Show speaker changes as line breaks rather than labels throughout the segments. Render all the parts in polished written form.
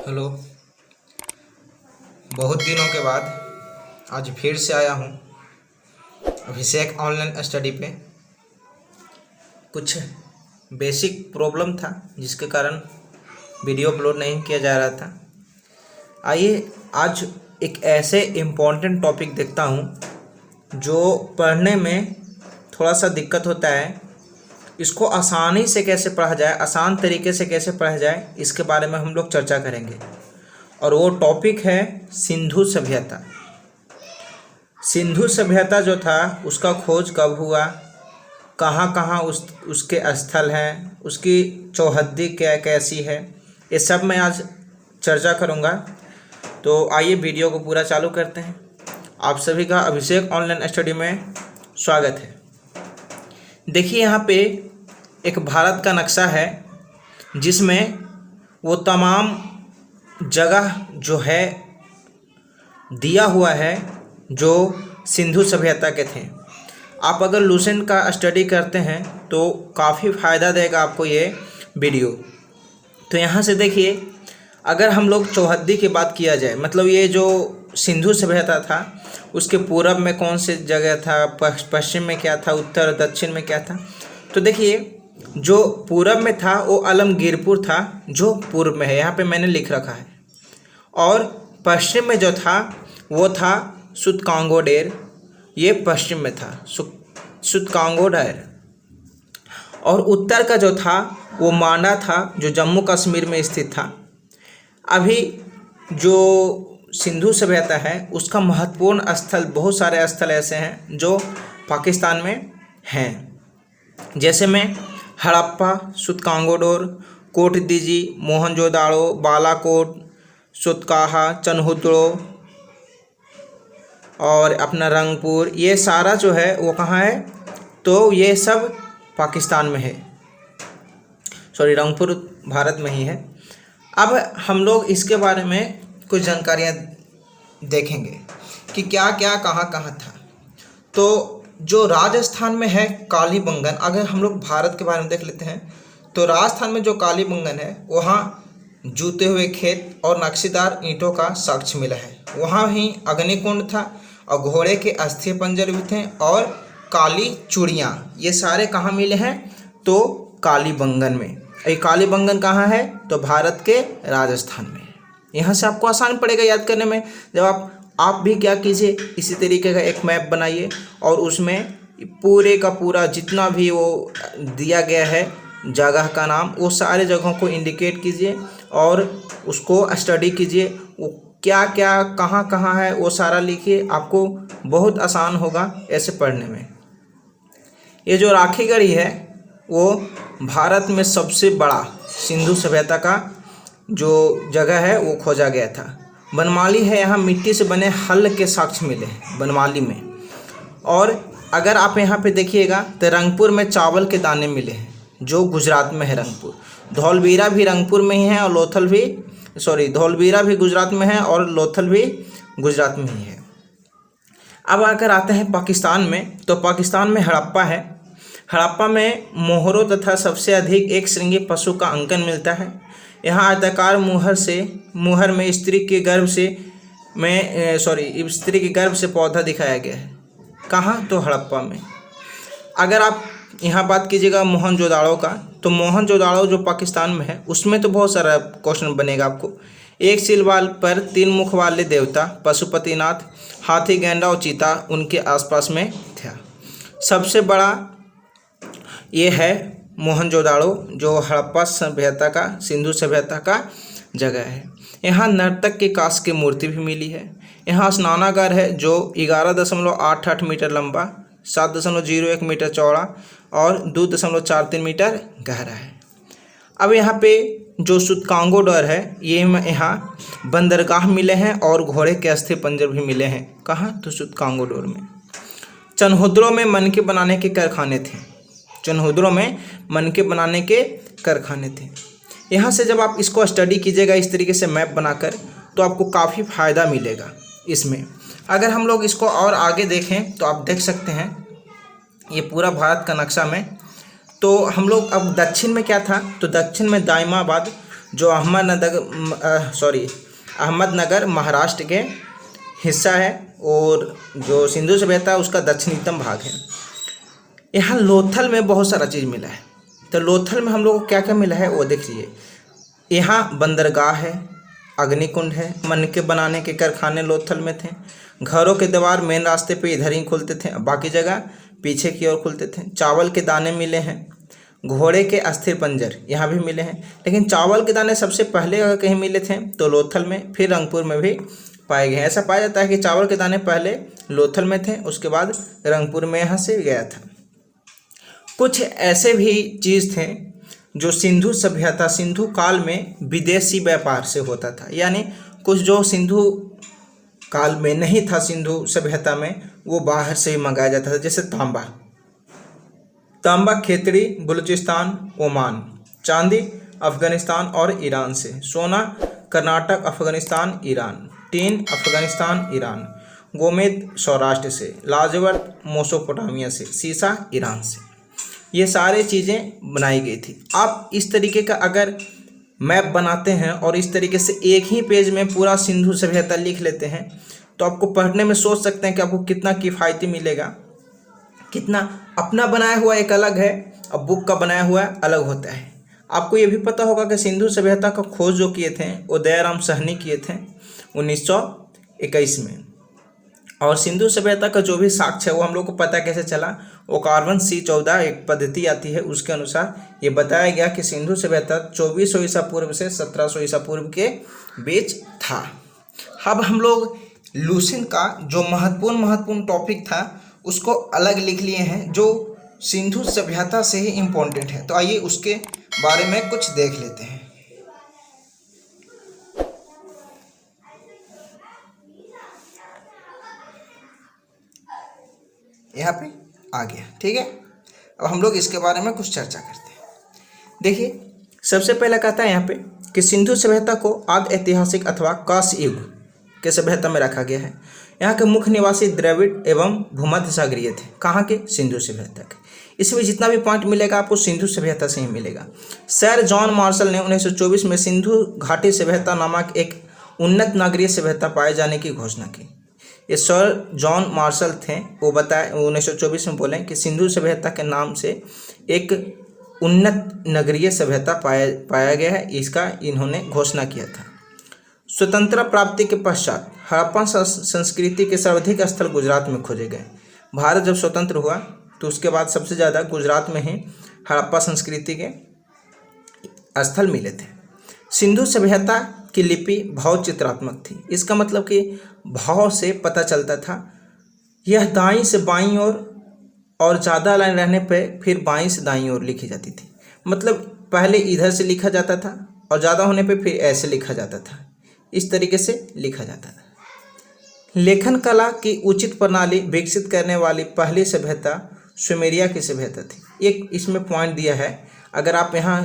Hello. बहुत दिनों के बाद आज फिर से आया हूँ अभिषेक ऑनलाइन स्टडी पे। कुछ बेसिक प्रॉब्लम था जिसके कारण वीडियो अपलोड नहीं किया जा रहा था। आइए आज एक ऐसे इम्पोर्टेंट टॉपिक देखता हूँ जो पढ़ने में थोड़ा सा दिक्कत होता है। इसको आसानी से कैसे पढ़ा जाए, आसान तरीके से कैसे पढ़ा जाए, इसके बारे में हम लोग चर्चा करेंगे। और वो टॉपिक है सिंधु सभ्यता। सिंधु सभ्यता जो था उसका खोज कब हुआ, कहाँ कहाँ उसके स्थल हैं, उसकी चौहद्दी क्या कैसी है, ये सब मैं आज चर्चा करूँगा। तो आइए वीडियो को पूरा चालू करते हैं। आप सभी का अभिषेक ऑनलाइन स्टडी में स्वागत है। देखिए यहाँ पे एक भारत का नक्शा है जिसमें वो तमाम जगह जो है दिया हुआ है जो सिंधु सभ्यता के थे। आप अगर लूसेंट का स्टडी करते हैं तो काफ़ी फ़ायदा देगा आपको ये वीडियो। तो यहाँ से देखिए, अगर हम लोग चौहद्दी की बात किया जाए, मतलब ये जो सिंधु सभ्यता था उसके पूरब में कौन से जगह था, पश्चिम में क्या था, उत्तर दक्षिण में क्या था। तो देखिए जो पूरब में था वो आलमगीरपुर था जो पूर्व में है, यहाँ पे मैंने लिख रखा है। और पश्चिम में जो था वो था सुतकांगोडेर, ये पश्चिम में था सुतकांगोडेर। और उत्तर का जो था वो मांडा था जो जम्मू कश्मीर में स्थित था। अभी जो सिंधु सभ्यता है उसका महत्वपूर्ण स्थल, बहुत सारे स्थल ऐसे हैं जो पाकिस्तान में हैं, जैसे में हड़प्पा, सुतकांगोडोर, कोटदीजी, मोहनजोदाड़ो, बालाकोट, सुतकाहा, चनहुद्रो और अपना रंगपुर, ये सारा जो है वो कहाँ है, तो ये सब पाकिस्तान में है। सॉरी, रंगपुर भारत में ही है। अब हम लोग इसके बारे में कुछ जानकारियाँ देखेंगे कि क्या क्या कहाँ कहाँ था। तो जो राजस्थान में है कालीबंगन, अगर हम लोग भारत के बारे में देख लेते हैं तो राजस्थान में जो कालीबंगन है वहाँ जूते हुए खेत और नक्शीदार ईंटों का साक्ष्य मिला है। वहाँ ही अग्निकुंड था और घोड़े के अस्थि पंजर भी थे और काली चूड़ियाँ, ये सारे कहाँ मिले हैं, तो कालीबंगन में। ये कालीबंगन कहाँ है, तो भारत के राजस्थान में। यहाँ से आपको आसान पड़ेगा याद करने में। जब आप भी क्या कीजिए, इसी तरीके का एक मैप बनाइए और उसमें पूरे का पूरा जितना भी वो दिया गया है जगह का नाम, वो सारे जगहों को इंडिकेट कीजिए और उसको स्टडी कीजिए। वो क्या क्या कहाँ कहाँ है वो सारा लिखिए, आपको बहुत आसान होगा ऐसे पढ़ने में। ये जो राखीगढ़ी है वो भारत में सबसे बड़ा सिंधु सभ्यता का जो जगह है वो खोजा गया था। बनमाली है, यहाँ मिट्टी से बने हल के साक्ष्य मिले हैं बनमाली में। और अगर आप यहाँ पे देखिएगा तो रंगपुर में चावल के दाने मिले हैं जो गुजरात में है रंगपुर। धौलवीरा भी रंगपुर में ही है और लोथल भी, धौलवीरा भी गुजरात में है और लोथल भी गुजरात में ही है। अब अगर आते हैं पाकिस्तान में, तो पाकिस्तान में हड़प्पा है। हड़प्पा में मोहरों तथा सबसे अधिक एक श्रृंगी पशु का अंकन मिलता है। यहाँ आयताकार मुहर में स्त्री के गर्भ से पौधा दिखाया गया है। कहाँ, तो हड़प्पा में। अगर आप यहाँ बात कीजिएगा मोहनजोदाड़ो का, तो मोहनजोदाड़ो जो पाकिस्तान में है उसमें तो बहुत सारा क्वेश्चन बनेगा आपको। एक सिलवाल पर 3 मुख वाले देवता पशुपतिनाथ, हाथी, गैंडा और चीता उनके आसपास में था। सबसे बड़ा ये है मोहनजोदाड़ो जो हड़प्पा सभ्यता का, सिंधु सभ्यता का जगह है। यहाँ नर्तक के कांस्य की मूर्ति भी मिली है। यहाँ स्नानागार है जो 11.88 मीटर लंबा, 7.01 मीटर चौड़ा और 2.43 मीटर गहरा है। अब यहाँ पे जो सुतकांगोडोर है, ये यहाँ बंदरगाह मिले हैं और घोड़े के अस्थि पंजर भी मिले हैं। कहाँ, तो सुतकांगोडोर में। चनहुद्रो में मनके बनाने के कारखाने थे। चनहुद्रो में मनके बनाने के कारखाने थे। यहाँ से जब आप इसको स्टडी कीजिएगा इस तरीके से मैप बनाकर, तो आपको काफ़ी फ़ायदा मिलेगा इसमें। अगर हम लोग इसको और आगे देखें तो आप देख सकते हैं ये पूरा भारत का नक्शा में। तो हम लोग अब दक्षिण में क्या था, तो दक्षिण में दाइमाबाद जो अहमदनगर महाराष्ट्र के हिस्सा है, और जो सिंधु सभ्यता है उसका दक्षिणतम भाग है। यहाँ लोथल में बहुत सारा चीज़ मिला है। तो लोथल में हम लोग को क्या क्या मिला है वो देखिए। यहाँ बंदरगाह है, अग्निकुंड है, मनके बनाने के कारखाने लोथल में थे। घरों के द्वार मेन रास्ते पे इधर ही खुलते थे, बाकी जगह पीछे की ओर खुलते थे। चावल के दाने मिले हैं, घोड़े के अस्थिर पंजर यहाँ भी मिले हैं। लेकिन चावल के दाने सबसे पहले अगर कहीं मिले थे तो लोथल में, फिर रंगपुर में भी पाए गए हैं। ऐसा पाया जाता है कि चावल के दाने पहले लोथल में थे, उसके बाद रंगपुर में यहाँ से गया था। कुछ ऐसे भी चीज़ थे जो सिंधु सभ्यता, सिंधु काल में विदेशी व्यापार से होता था, यानी कुछ जो सिंधु काल में नहीं था सिंधु सभ्यता में, वो बाहर से ही मंगाया जाता था। जैसे तांबा खेतड़ी बलूचिस्तान ओमान, चांदी अफगानिस्तान और ईरान से, सोना Karnataka Afghanistan Iran, tin Afghanistan Iran, गोमेद सौराष्ट्र से, लाजवर्त मेसोपोटामिया से, सीसा ईरान से। ये सारे चीज़ें बनाई गई थी। आप इस तरीके का अगर मैप बनाते हैं और इस तरीके से एक ही पेज में पूरा सिंधु सभ्यता लिख लेते हैं तो आपको पढ़ने में सोच सकते हैं कि आपको कितना किफ़ायती मिलेगा, कितना। अपना बनाया हुआ एक अलग है, अब बुक का बनाया हुआ अलग होता है। आपको ये भी पता होगा कि सिंधु सभ्यता का खोज जो किए थे वो दयाराम साहनी किए थे 1921 में। और सिंधु सभ्यता का जो भी साक्ष्य है वो हम लोग को पता कैसे चला, वो कार्बन C14 एक पद्धति आती है, उसके अनुसार ये बताया गया कि सिंधु सभ्यता 2400 ईसा पूर्व से 1700 ईसा पूर्व के बीच था। अब हम लोग लुसेंट का जो महत्वपूर्ण टॉपिक था उसको अलग लिख लिए हैं, जो सिंधु सभ्यता से ही इम्पोर्टेंट है। तो आइए उसके बारे में कुछ देख लेते हैं। यहाँ पे आ गया, ठीक है। अब हम लोग इसके बारे में कुछ चर्चा करते हैं। देखिए, सबसे पहला कहता है यहाँ पे कि सिंधु सभ्यता को आदि ऐतिहासिक अथवा कांस्य युग के सभ्यता में रखा गया है। यहाँ के मुख्य निवासी द्रविड़ एवं भूमध्य सागरीय थे। कहाँ के? सिंधु सभ्यता के। इसमें जितना भी पॉइंट मिलेगा आपको सिंधु सभ्यता से ही मिलेगा। सर जॉन मार्शल ने 1924 में सिंधु घाटी सभ्यता नामक एक उन्नत नागरीय सभ्यता पाए जाने की घोषणा की। ये सर जॉन मार्शल थे, वो बताए 1924 में बोले कि सिंधु सभ्यता के नाम से एक उन्नत नगरीय सभ्यता पाया गया है, इसका इन्होंने घोषणा किया था। स्वतंत्रता प्राप्ति के पश्चात हड़प्पा संस्कृति के सर्वाधिक स्थल गुजरात में खोजे गए। भारत जब स्वतंत्र हुआ तो उसके बाद सबसे ज़्यादा गुजरात में ही हड़प्पा संस्कृति के स्थल मिले थे। सिंधु सभ्यता की लिपि भाव चित्रात्मक थी। इसका मतलब कि भाव से पता चलता था। यह दाईं से बाईं ओर और ज़्यादा लाइन रहने पर फिर बाईं से दाईं ओर लिखी जाती थी। मतलब पहले इधर से लिखा जाता था और ज़्यादा होने पे फिर ऐसे लिखा जाता था, इस तरीके से लिखा जाता था। लेखन कला की उचित प्रणाली विकसित करने वाली पहली सभ्यता सुमेरिया की सभ्यता थी। एक इसमें पॉइंट दिया है, अगर आप यहाँ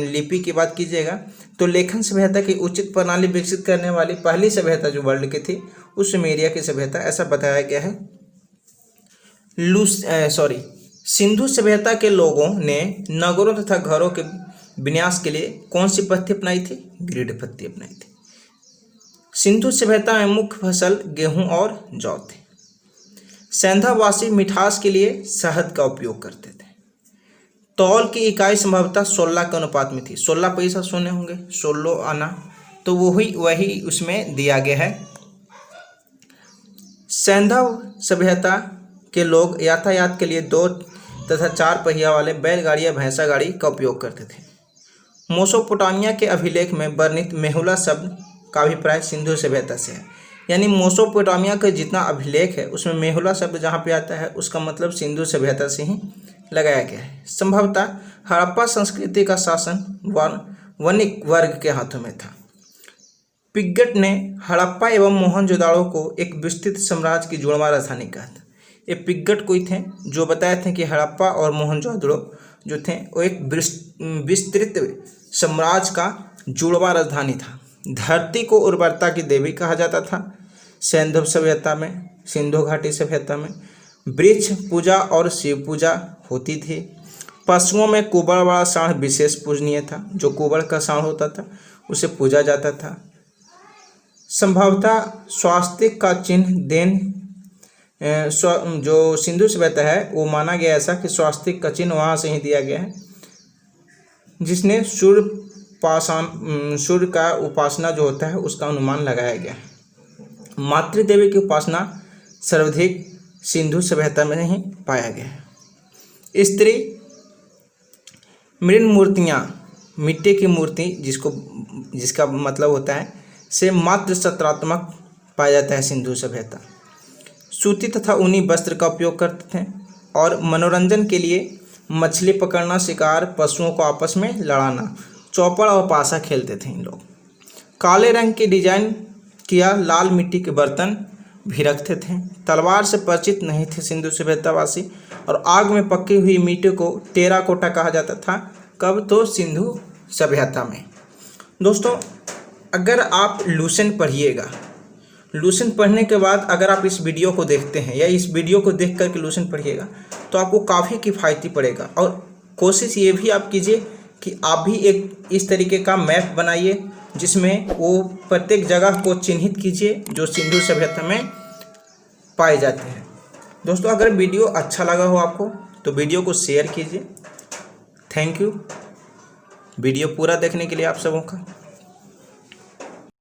लिपि की बात कीजिएगा तो लेखन सभ्यता की उचित प्रणाली विकसित करने वाली पहली सभ्यता जो वर्ल्ड की थी उस सुमेरिया की सभ्यता, ऐसा बताया गया है। सिंधु सभ्यता के लोगों ने नगरों तथा घरों के विन्यास के लिए कौन सी पद्धति अपनाई थी? ग्रिड पद्धति अपनाई थी। सिंधु सभ्यता में मुख्य फसल गेहूं और जौ थे। सेंधावासी मिठास के लिए शहद का उपयोग करते थे। तौल की इकाई संभवतः 16 के अनुपात में थी। 16 पैसा सुने होंगे, 16 आना, तो वही उसमें दिया गया है। सैंधव सभ्यता के लोग यातायात के लिए 2 तथा 4 पहिया वाले बैलगाड़ी या भैंसा गाड़ी का उपयोग करते थे। मेसोपोटामिया के अभिलेख में वर्णित मेहुला शब्द का अभिप्राय सिंधु सभ्यता से है। यानी मेसोपोटामिया का जितना अभिलेख है उसमें मेहुला शब्द जहाँ पे आता है उसका मतलब सिंधु सभ्यता से ही लगाया गया है। संभवतः हड़प्पा संस्कृति का शासन वणिक वर्ग के हाथों में था। पिग्गट ने हड़प्पा एवं मोहनजोदाड़ो को एक विस्तृत साम्राज्य की जुड़वां राजधानी कहा था। ये पिग्गट कोई थे जो बताए थे कि हड़प्पा और मोहनजोदाड़ो जो थे वो एक विस्तृत साम्राज्य का जुड़वां राजधानी था। धरती को उर्वरता की देवी कहा जाता था। सैंधव सभ्यता में, सिंधु घाटी सभ्यता में वृक्ष पूजा और शिव पूजा होती थी। पशुओं में कुबड़ वाला सांड विशेष पूजनीय था। जो कुबड़ का सांड होता था उसे पूजा जाता था। संभवतः स्वास्तिक का चिन्ह जो सिंधु सभ्यता है वो माना गया ऐसा कि स्वास्तिक का चिन्ह वहाँ से ही दिया गया है, जिसने सूर्य का उपासना जो होता है उसका अनुमान लगाया गया है। मातृदेवी की उपासना सर्वाधिक सिंधु सभ्यता में ही पाया गया है। स्त्री मृण मूर्तियाँ, मिट्टी की मूर्ति जिसका मतलब होता है से मात्र सत्रात्मक पाया जाता है सिंधु सभ्यता। सूती तथा ऊनी वस्त्र का उपयोग करते थे और मनोरंजन के लिए मछली पकड़ना, शिकार, पशुओं को आपस में लड़ाना, चौपड़ और पासा खेलते थे इन लोग। काले रंग के डिजाइन किया लाल मिट्टी के बर्तन भी रखते थे। तलवार से परिचित नहीं थे सिंधु सभ्यतावासी और आग में पकी हुई मिट्टी को टेराकोटा कहा जाता था। कब? तो सिंधु सभ्यता में। दोस्तों, अगर आप लूसेंट पढ़िएगा, लूसेंट पढ़ने के बाद अगर आप इस वीडियो को देखते हैं या इस वीडियो को देख करके लूसेंट पढ़िएगा तो आपको काफ़ी किफ़ायती पड़ेगा। और कोशिश ये भी आप कीजिए कि आप भी एक इस तरीके का मैप बनाइए जिसमें वो प्रत्येक जगह को चिन्हित कीजिए जो सिंधु सभ्यता में पाए जाते हैं। दोस्तों, अगर वीडियो अच्छा लगा हो आपको तो वीडियो को शेयर कीजिए। थैंक यू वीडियो पूरा देखने के लिए आप सबों का।